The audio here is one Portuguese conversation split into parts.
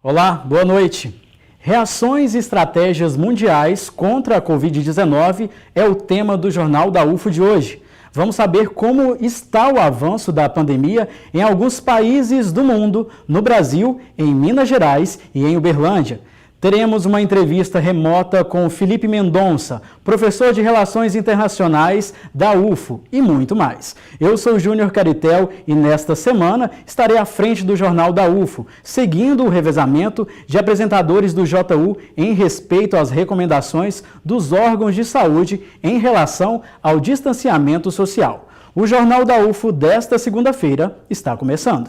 Olá, boa noite. Reações e estratégias mundiais contra a Covid-19 é o tema do Jornal da UFO de hoje. Vamos saber como está o avanço da pandemia em alguns países do mundo, no Brasil, em Minas Gerais e em Uberlândia. Teremos uma entrevista remota com Felipe Mendonça, professor de Relações Internacionais da UFO e muito mais. Eu sou Júnior Caritel e nesta semana estarei à frente do Jornal da UFO, seguindo o revezamento de apresentadores do JU em respeito às recomendações dos órgãos de saúde em relação ao distanciamento social. O Jornal da UFO desta segunda-feira está começando.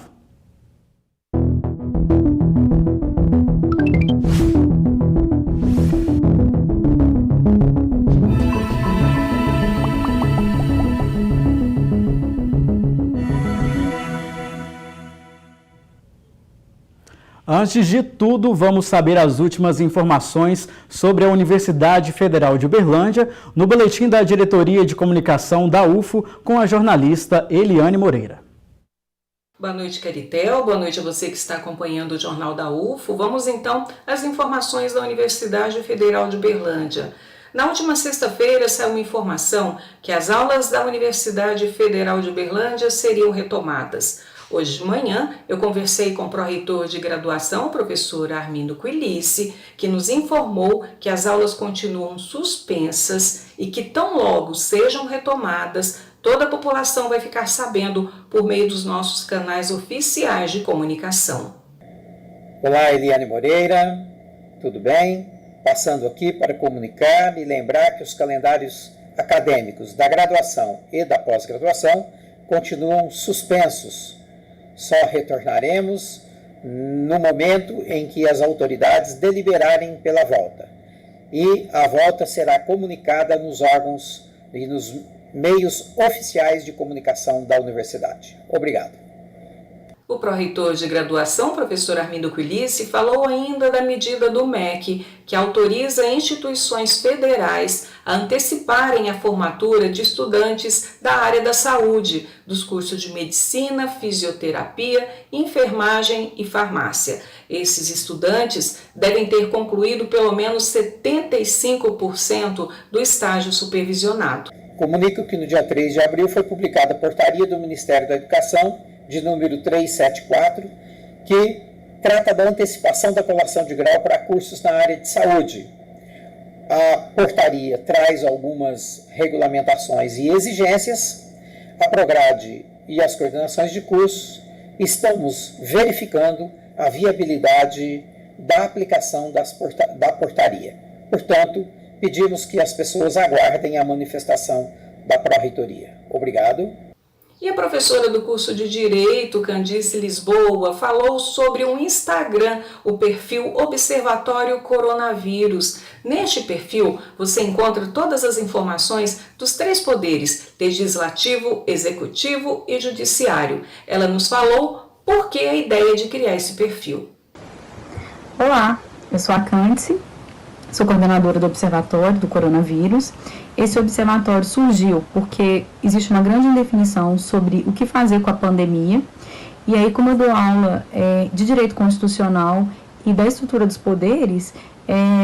Antes de tudo, vamos saber as últimas informações sobre a Universidade Federal de Uberlândia no boletim da Diretoria de Comunicação da UFO com a jornalista Eliane Moreira. Boa noite, Caritel. Boa noite a você que está acompanhando o Jornal da UFO. Vamos então às informações da Universidade Federal de Uberlândia. Na última sexta-feira saiu uma informação que as aulas da Universidade Federal de Uberlândia seriam retomadas. Hoje de manhã, eu conversei com o pró-reitor de graduação, o professor Armindo Quilice, que nos informou que as aulas continuam suspensas e que tão logo sejam retomadas, toda a população vai ficar sabendo por meio dos nossos canais oficiais de comunicação. Olá, Eliane Moreira, tudo bem? Passando aqui para comunicar e lembrar que os calendários acadêmicos da graduação e da pós-graduação continuam suspensos. Só retornaremos no momento em que as autoridades deliberarem pela volta. E a volta será comunicada nos órgãos e nos meios oficiais de comunicação da universidade. Obrigado. O pró-reitor de graduação, professor Armindo Quilice, falou ainda da medida do MEC, que autoriza instituições federais a anteciparem a formatura de estudantes da área da saúde, dos cursos de medicina, fisioterapia, enfermagem e farmácia. Esses estudantes devem ter concluído pelo menos 75% do estágio supervisionado. Comunico que no dia 3 de abril foi publicada a portaria do Ministério da Educação de número 374, que trata da antecipação da colação de grau para cursos na área de saúde. A portaria traz algumas regulamentações e exigências. A Prograde e as coordenações de cursos estamos verificando a viabilidade da aplicação da portaria. Portanto, pedimos que as pessoas aguardem a manifestação da Pró-Reitoria. Obrigado. E a professora do curso de Direito, Candice Lisboa, falou sobre um Instagram, o perfil Observatório Coronavírus. Neste perfil, você encontra todas as informações dos três poderes, legislativo, executivo e judiciário. Ela nos falou por que a ideia de criar esse perfil. Olá, eu sou a Candice, sou coordenadora do Observatório do Coronavírus. Esse observatório surgiu porque existe uma grande indefinição sobre o que fazer com a pandemia. E aí, como eu dou aula de direito constitucional e da estrutura dos poderes,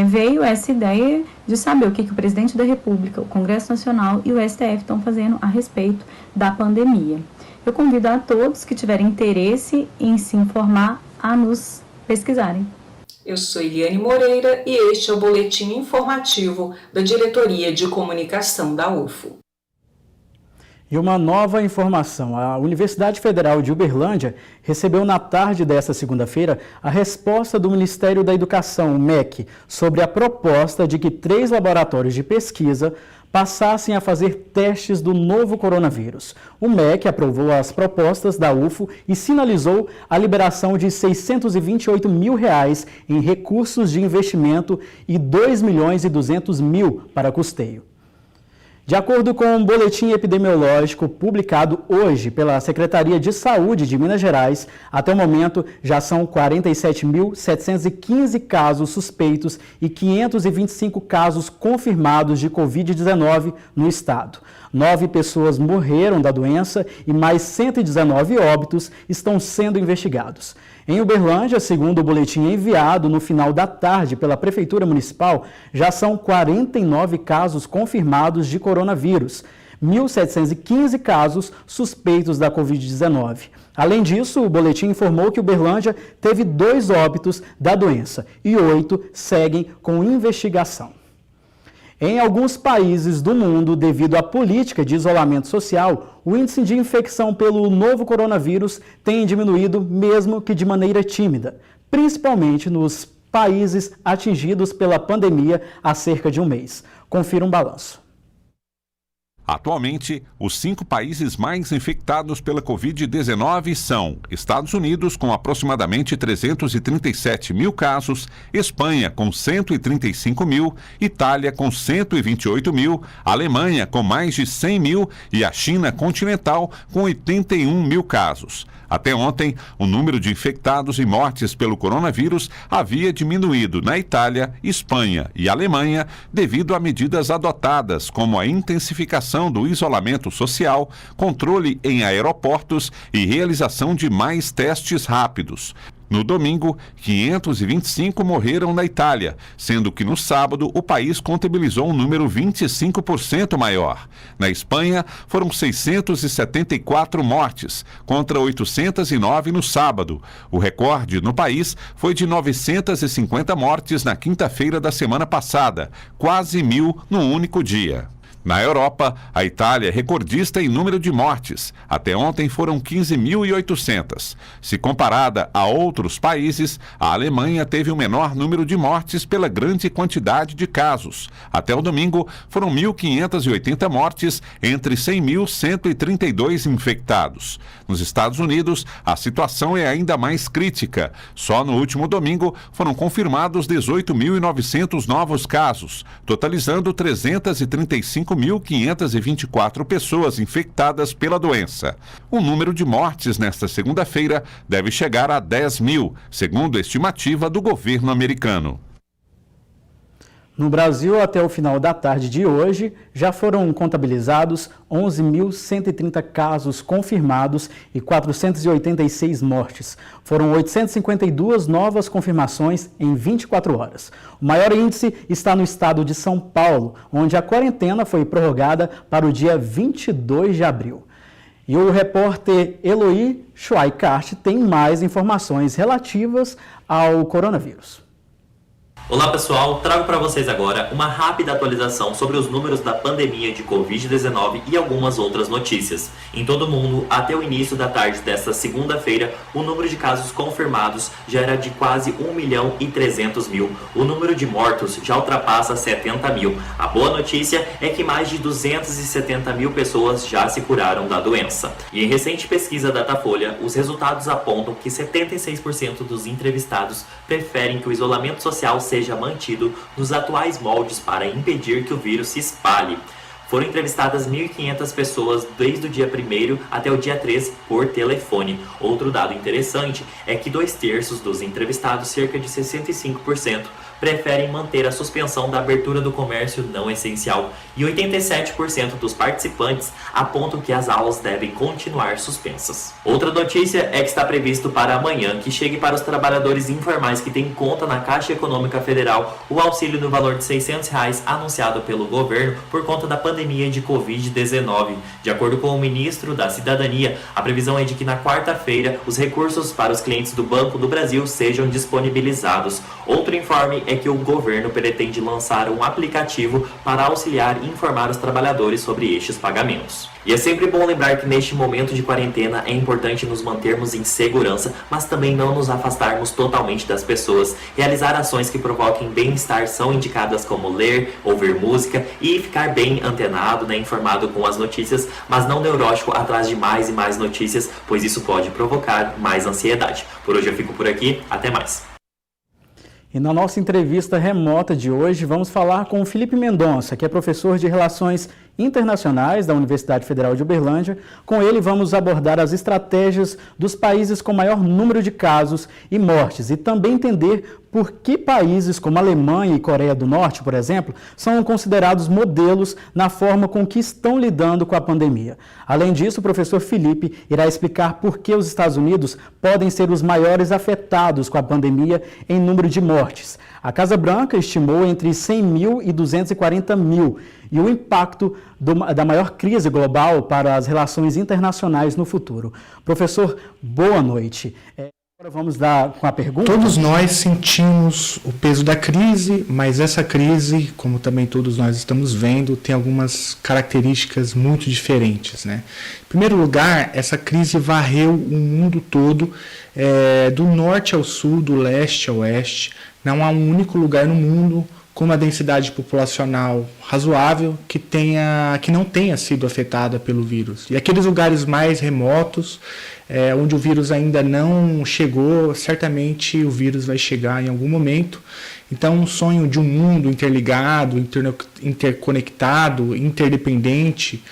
veio essa ideia de saber o que o presidente da República, o Congresso Nacional e o STF estão fazendo a respeito da pandemia. Eu convido a todos que tiverem interesse em se informar a nos pesquisarem. Eu sou Eliane Moreira e este é o boletim informativo da Diretoria de Comunicação da UFO. E uma nova informação, a Universidade Federal de Uberlândia recebeu na tarde desta segunda-feira a resposta do Ministério da Educação, o MEC, sobre a proposta de que 3 laboratórios de pesquisa passassem a fazer testes do novo coronavírus. O MEC aprovou as propostas da UFO e sinalizou a liberação de R$ 628 mil em recursos de investimento e R$ 2.200.000 para custeio. De acordo com um boletim epidemiológico publicado hoje pela Secretaria de Saúde de Minas Gerais, até o momento já são 47.715 casos suspeitos e 525 casos confirmados de Covid-19 no estado. 9 pessoas morreram da doença e mais 119 óbitos estão sendo investigados. Em Uberlândia, segundo o boletim enviado no final da tarde pela Prefeitura Municipal, já são 49 casos confirmados de coronavírus, 1.715 casos suspeitos da Covid-19. Além disso, o boletim informou que Uberlândia teve 2 óbitos da doença e 8 seguem com investigação. Em alguns países do mundo, devido à política de isolamento social, o índice de infecção pelo novo coronavírus tem diminuído, mesmo que de maneira tímida, principalmente nos países atingidos pela pandemia há cerca de um mês. Confira um balanço. Atualmente, os 5 países mais infectados pela Covid-19 são Estados Unidos, com aproximadamente 337 mil casos, Espanha, com 135 mil, Itália, com 128 mil, Alemanha, com mais de 100 mil e a China continental, com 81 mil casos. Até ontem, o número de infectados e mortes pelo coronavírus havia diminuído na Itália, Espanha e Alemanha devido a medidas adotadas, como a intensificação do isolamento social, controle em aeroportos e realização de mais testes rápidos. No domingo, 525 morreram na Itália, sendo que no sábado o país contabilizou um número 25% maior. Na Espanha, foram 674 mortes, contra 809 no sábado. O recorde no país foi de 950 mortes na quinta-feira da semana passada, quase 1.000 num único dia. Na Europa, a Itália é recordista em número de mortes. Até ontem foram 15.800. Se comparada a outros países, a Alemanha teve o menor número de mortes pela grande quantidade de casos. Até o domingo, foram 1.580 mortes entre 100.132 infectados. Nos Estados Unidos, a situação é ainda mais crítica. Só no último domingo, foram confirmados 18.900 novos casos, totalizando 335.524 pessoas infectadas pela doença. O número de mortes nesta segunda-feira deve chegar a 10.000, segundo a estimativa do governo americano. No Brasil, até o final da tarde de hoje, já foram contabilizados 11.130 casos confirmados e 486 mortes. Foram 852 novas confirmações em 24 horas. O maior índice está no estado de São Paulo, onde a quarentena foi prorrogada para o dia 22 de abril. E o repórter Eloy Schweikart tem mais informações relativas ao coronavírus. Olá pessoal, trago para vocês agora uma rápida atualização sobre os números da pandemia de Covid-19 e algumas outras notícias. Em todo o mundo, até o início da tarde desta segunda-feira, o número de casos confirmados já era de quase 1.300.000. O número de mortos já ultrapassa 70.000. A boa notícia é que mais de 270.000 pessoas já se curaram da doença. E em recente pesquisa Datafolha, os resultados apontam que 76% dos entrevistados preferem que o isolamento social seja mantido nos atuais moldes para impedir que o vírus se espalhe. Foram entrevistadas 1.500 pessoas desde o dia 1º até o dia 3 por telefone. Outro dado interessante é que 2/3 dos entrevistados, cerca de 65%, preferem manter a suspensão da abertura do comércio não essencial e 87% dos participantes apontam que as aulas devem continuar suspensas. Outra notícia é que está previsto para amanhã que chegue para os trabalhadores informais que têm conta na Caixa Econômica Federal o auxílio no valor de R$ 600 anunciado pelo governo por conta da pandemia de Covid-19. De acordo com o ministro da Cidadania, a previsão é de que na quarta-feira os recursos para os clientes do Banco do Brasil sejam disponibilizados. Outro informe é que o governo pretende lançar um aplicativo para auxiliar e informar os trabalhadores sobre estes pagamentos. E é sempre bom lembrar que neste momento de quarentena é importante nos mantermos em segurança, mas também não nos afastarmos totalmente das pessoas. Realizar ações que provoquem bem-estar são indicadas como ler, ouvir música e ficar bem antenado, informado com as notícias, mas não neurótico atrás de mais e mais notícias, pois isso pode provocar mais ansiedade. Por hoje eu fico por aqui, até mais. E na nossa entrevista remota de hoje, vamos falar com o Felipe Mendonça, que é professor de Relações internacionais da Universidade Federal de Uberlândia. Com ele, vamos abordar as estratégias dos países com maior número de casos e mortes e também entender por que países como Alemanha e Coreia do Norte, por exemplo, são considerados modelos na forma com que estão lidando com a pandemia. Além disso, o professor Felipe irá explicar por que os Estados Unidos podem ser os maiores afetados com a pandemia em número de mortes. A Casa Branca estimou entre 100 mil e 240 mil e o impacto da maior crise global para as relações internacionais no futuro. Professor, boa noite. Agora vamos dar com a pergunta. Todos nós sentimos o peso da crise, mas essa crise, como também todos nós estamos vendo, tem algumas características muito diferentes, né? Em primeiro lugar, essa crise varreu o mundo todo, do norte ao sul, do leste ao oeste. Não há um único lugar no mundo com uma densidade populacional razoável que não tenha sido afetada pelo vírus. E aqueles lugares mais remotos, onde o vírus ainda não chegou, certamente o vírus vai chegar em algum momento. Então, um sonho de um mundo interligado, interconectado, interdependente,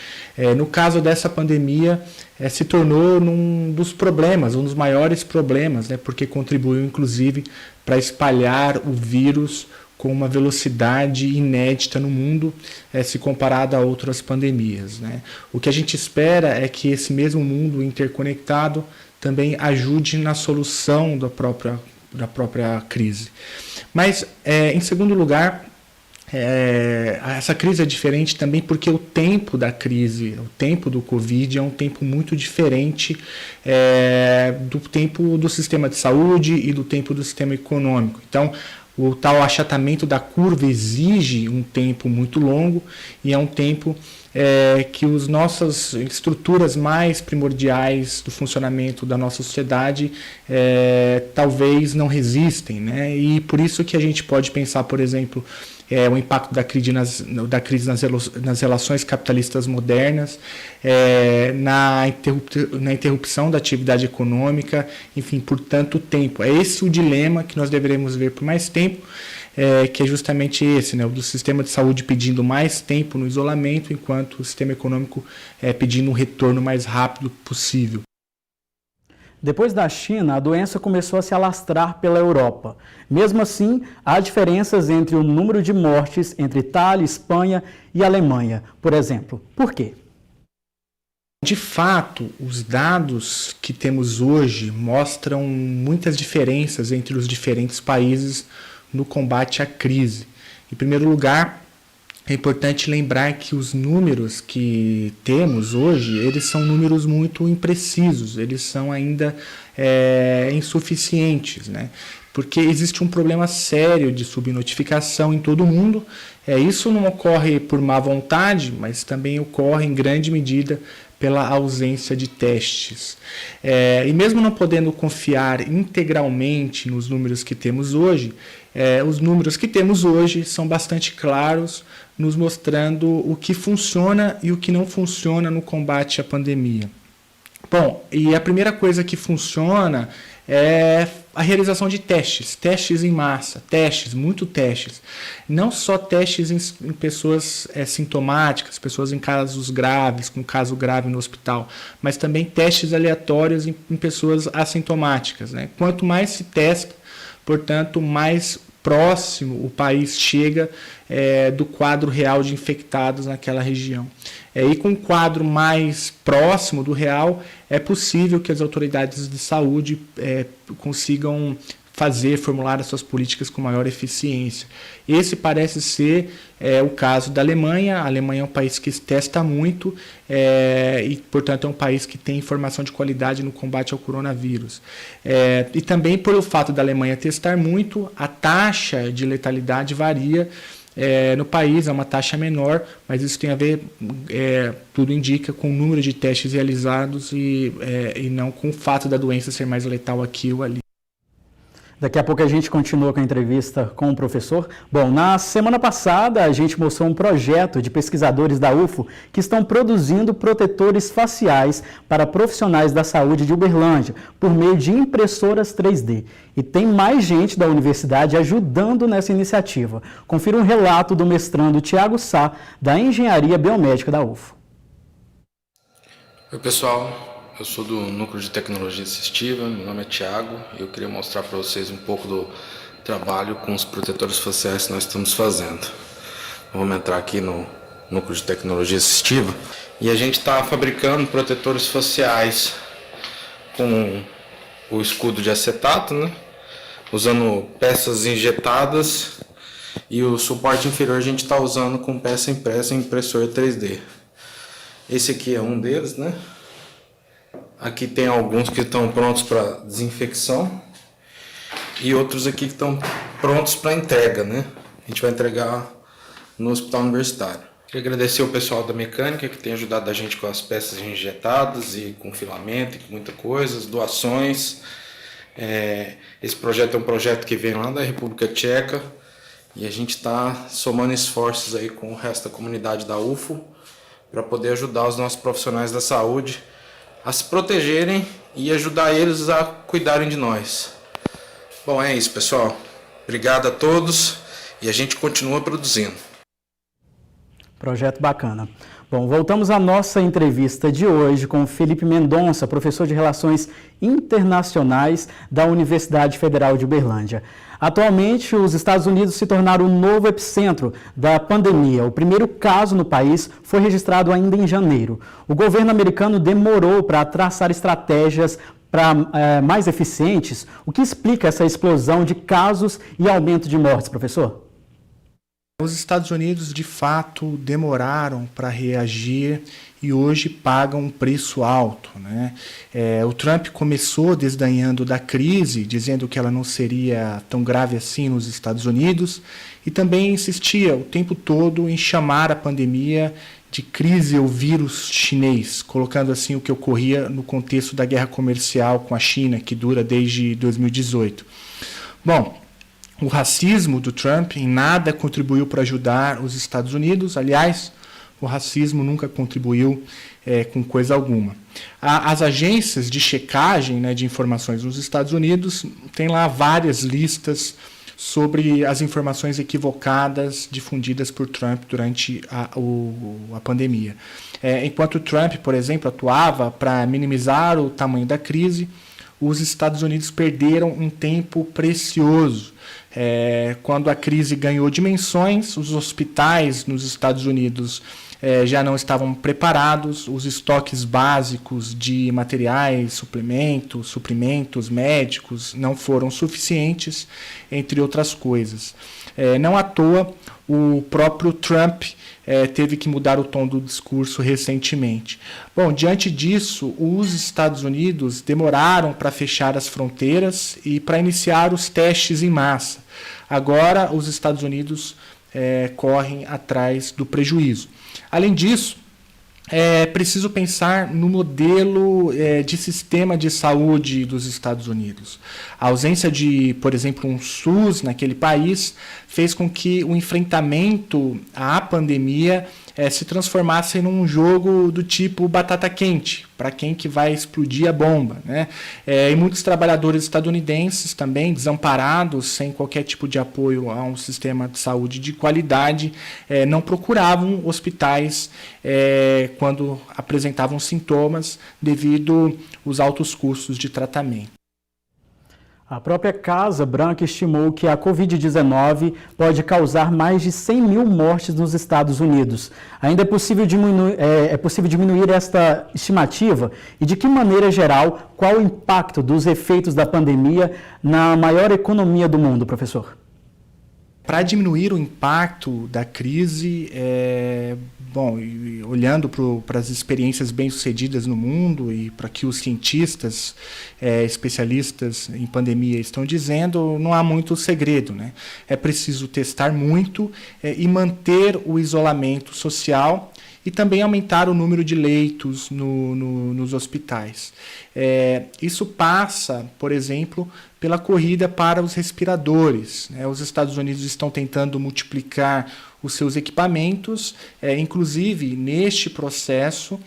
no caso dessa pandemia, se tornou um dos problemas, um dos maiores problemas, né, porque contribuiu, inclusive, para espalhar o vírus com uma velocidade inédita no mundo, se comparado a outras pandemias, né? O que a gente espera é que esse mesmo mundo interconectado também ajude na solução da própria crise. Mas, em segundo lugar, essa crise é diferente também porque o tempo da crise, o tempo do Covid é um tempo muito diferente do tempo do sistema de saúde e do tempo do sistema econômico. Então, o tal achatamento da curva exige um tempo muito longo e é um tempo que as nossas estruturas mais primordiais do funcionamento da nossa sociedade talvez não resistem, né? E por isso que a gente pode pensar, por exemplo, o impacto da crise nas relações capitalistas modernas, na interrupção da atividade econômica, enfim, por tanto tempo. É esse o dilema que nós deveremos ver por mais tempo, que é justamente esse, né, o do sistema de saúde pedindo mais tempo no isolamento, enquanto o sistema econômico pedindo um retorno mais rápido possível. Depois da China, a doença começou a se alastrar pela Europa. Mesmo assim, há diferenças entre o número de mortes entre Itália, Espanha e Alemanha, por exemplo. Por quê? De fato, os dados que temos hoje mostram muitas diferenças entre os diferentes países no combate à crise. Em primeiro lugar, é importante lembrar que os números que temos hoje, eles são números muito imprecisos, eles são ainda insuficientes, né? Porque existe um problema sério de subnotificação em todo o mundo. Isso não ocorre por má vontade, mas também ocorre em grande medida pela ausência de testes. E mesmo não podendo confiar integralmente nos números que temos hoje, os números que temos hoje são bastante claros, nos mostrando o que funciona e o que não funciona no combate à pandemia. Bom, e a primeira coisa que funciona é a realização de testes em massa, muito testes. Não só testes em pessoas sintomáticas, pessoas em casos graves, com caso grave no hospital, mas também testes aleatórios em pessoas assintomáticas, né? Quanto mais se testa, portanto, mais próximo o país chega do quadro real de infectados naquela região. E com um quadro mais próximo do real, é possível que as autoridades de saúde consigam formular as suas políticas com maior eficiência. Esse parece ser o caso da Alemanha. A Alemanha é um país que testa muito e, portanto, é um país que tem informação de qualidade no combate ao coronavírus. E também, por o fato da Alemanha testar muito, a taxa de letalidade varia. No país é uma taxa menor, mas isso tem a ver, tudo indica, com o número de testes realizados e não com o fato da doença ser mais letal aqui ou ali. Daqui a pouco a gente continua com a entrevista com o professor. Bom, na semana passada a gente mostrou um projeto de pesquisadores da UFO que estão produzindo protetores faciais para profissionais da saúde de Uberlândia por meio de impressoras 3D. E tem mais gente da universidade ajudando nessa iniciativa. Confira um relato do mestrando Tiago Sá, da Engenharia Biomédica da UFO. Oi pessoal, eu sou do Núcleo de Tecnologia Assistiva, meu nome é Tiago e eu queria mostrar para vocês um pouco do trabalho com os protetores faciais que nós estamos fazendo. Vamos entrar aqui no Núcleo de Tecnologia Assistiva e a gente está fabricando protetores faciais com o escudo de acetato, né? Usando peças injetadas, e o suporte inferior a gente está usando com peça impressa em impressora 3D. Esse aqui é um deles, né? Aqui tem alguns que estão prontos para desinfecção e outros aqui que estão prontos para entrega, né? A gente vai entregar no hospital universitário. Queria agradecer o pessoal da mecânica que tem ajudado a gente com as peças injetadas e com filamento e com muita coisa, as doações. Esse projeto é um projeto que vem lá da República Tcheca e a gente está somando esforços aí com o resto da comunidade da UFO para poder ajudar os nossos profissionais da saúde a se protegerem e ajudar eles a cuidarem de nós. Bom, é isso, pessoal. Obrigado a todos e a gente continua produzindo. Projeto bacana. Bom, voltamos à nossa entrevista de hoje com Felipe Mendonça, professor de Relações Internacionais da Universidade Federal de Uberlândia. Atualmente, os Estados Unidos se tornaram o novo epicentro da pandemia. O primeiro caso no país foi registrado ainda em janeiro. O governo americano demorou para traçar estratégias mais eficientes. O que explica essa explosão de casos e aumento de mortes, professor? Os Estados Unidos, de fato, demoraram para reagir e hoje pagam um preço alto, né? O Trump começou desdenhando da crise, dizendo que ela não seria tão grave assim nos Estados Unidos, e também insistia o tempo todo em chamar a pandemia de crise ou vírus chinês, colocando assim o que ocorria no contexto da guerra comercial com a China, que dura desde 2018. Bom, o racismo do Trump em nada contribuiu para ajudar os Estados Unidos. Aliás, o racismo nunca contribuiu com coisa alguma. As agências de checagem, né, de informações nos Estados Unidos têm lá várias listas sobre as informações equivocadas difundidas por Trump durante a pandemia. Enquanto Trump, por exemplo, atuava para minimizar o tamanho da crise, os Estados Unidos perderam um tempo precioso. Quando a crise ganhou dimensões, os hospitais nos Estados Unidos já não estavam preparados, os estoques básicos de materiais, suprimentos médicos não foram suficientes, entre outras coisas. Não à toa, o próprio Trump teve que mudar o tom do discurso recentemente. Bom, diante disso, os Estados Unidos demoraram para fechar as fronteiras e para iniciar os testes em massa. Agora, os Estados Unidos correm atrás do prejuízo. Além disso, é preciso pensar no modelo de sistema de saúde dos Estados Unidos. A ausência de, por exemplo, um SUS naquele país fez com que o enfrentamento à pandemia se transformasse num jogo do tipo batata quente, para quem que vai explodir a bomba, né? E muitos trabalhadores estadunidenses também, desamparados, sem qualquer tipo de apoio a um sistema de saúde de qualidade, não procuravam hospitais quando apresentavam sintomas devido aos altos custos de tratamento. A própria Casa Branca estimou que a Covid-19 pode causar mais de 100 mil mortes nos Estados Unidos. Ainda é possível diminuir esta estimativa? E de que maneira geral, qual o impacto dos efeitos da pandemia na maior economia do mundo, professor? Para diminuir o impacto da crise, olhando para as experiências bem-sucedidas no mundo e para que os cientistas, especialistas em pandemia estão dizendo, não há muito segredo, né? É preciso testar muito e manter o isolamento social e também aumentar o número de leitos nos hospitais. Isso passa, por exemplo, pela corrida para os respiradores, né? Os Estados Unidos estão tentando multiplicar os seus equipamentos, inclusive neste processo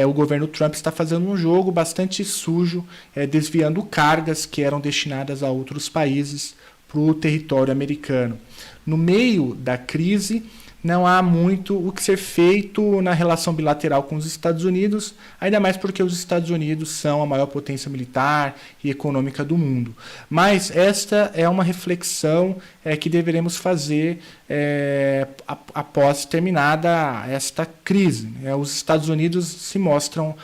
o governo Trump está fazendo um jogo bastante sujo, desviando cargas que eram destinadas a outros países para o território americano. No meio da crise, não há muito o que ser feito na relação bilateral com os Estados Unidos, ainda mais porque os Estados Unidos são a maior potência militar e econômica do mundo. Mas esta é uma reflexão que deveremos fazer após terminada esta crise. Os Estados Unidos se mostram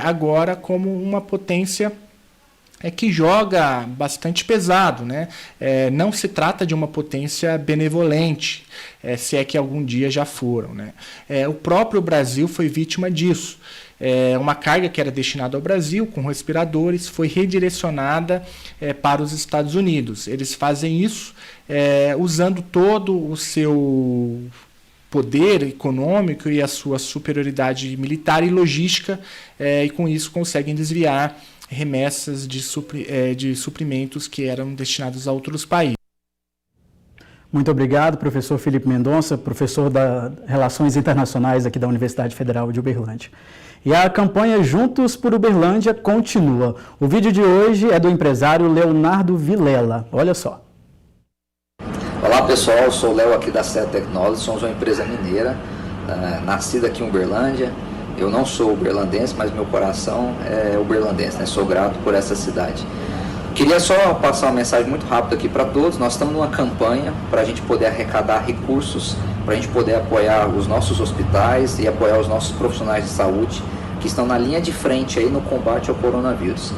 agora como uma potência que joga bastante pesado, né? Não se trata de uma potência benevolente, se é que algum dia já foram, né? O próprio Brasil foi vítima disso. Uma carga que era destinada ao Brasil, com respiradores, foi redirecionada para os Estados Unidos. Eles fazem isso usando todo o seu poder econômico e a sua superioridade militar e logística, e com isso conseguem desviar remessas de suprimentos que eram destinados a outros países. Muito obrigado, professor Felipe Mendonça, professor das Relações Internacionais aqui da Universidade Federal de Uberlândia. E a campanha Juntos por Uberlândia continua. O vídeo de hoje é do empresário Leonardo Vilela. Olha só. Olá pessoal, eu sou o Léo aqui da Set Technology, somos uma empresa mineira, nascida aqui em Uberlândia. Eu não sou uberlandense, mas meu coração é uberlandense, né? Sou grato por essa cidade. Queria só passar uma mensagem muito rápida aqui para todos. Nós estamos numa campanha para a gente poder arrecadar recursos, para a gente poder apoiar os nossos hospitais e apoiar os nossos profissionais de saúde que estão na linha de frente aí no combate ao coronavírus.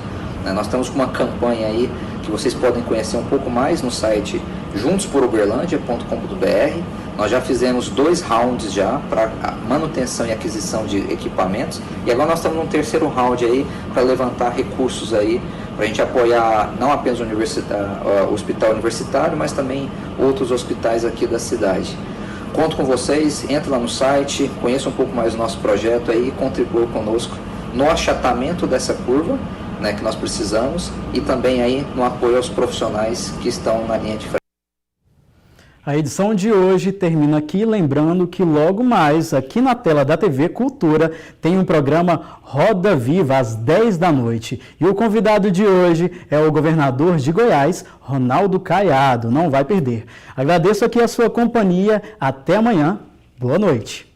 Nós estamos com uma campanha aí que vocês podem conhecer um pouco mais no site juntosporuberlandia.com.br. Nós já fizemos 2 rounds já para manutenção e aquisição de equipamentos e agora nós estamos num terceiro round aí para levantar recursos aí para a gente apoiar não apenas o hospital universitário, mas também outros hospitais aqui da cidade. Conto com vocês, entra lá no site, conheça um pouco mais do nosso projeto aí e contribua conosco no achatamento dessa curva, né, que nós precisamos e também aí no apoio aos profissionais que estão na linha de frente. A edição de hoje termina aqui, lembrando que logo mais, aqui na tela da TV Cultura, tem um programa Roda Viva, às 10 da noite. E o convidado de hoje é o governador de Goiás, Ronaldo Caiado. Não vai perder. Agradeço aqui a sua companhia. Até amanhã. Boa noite.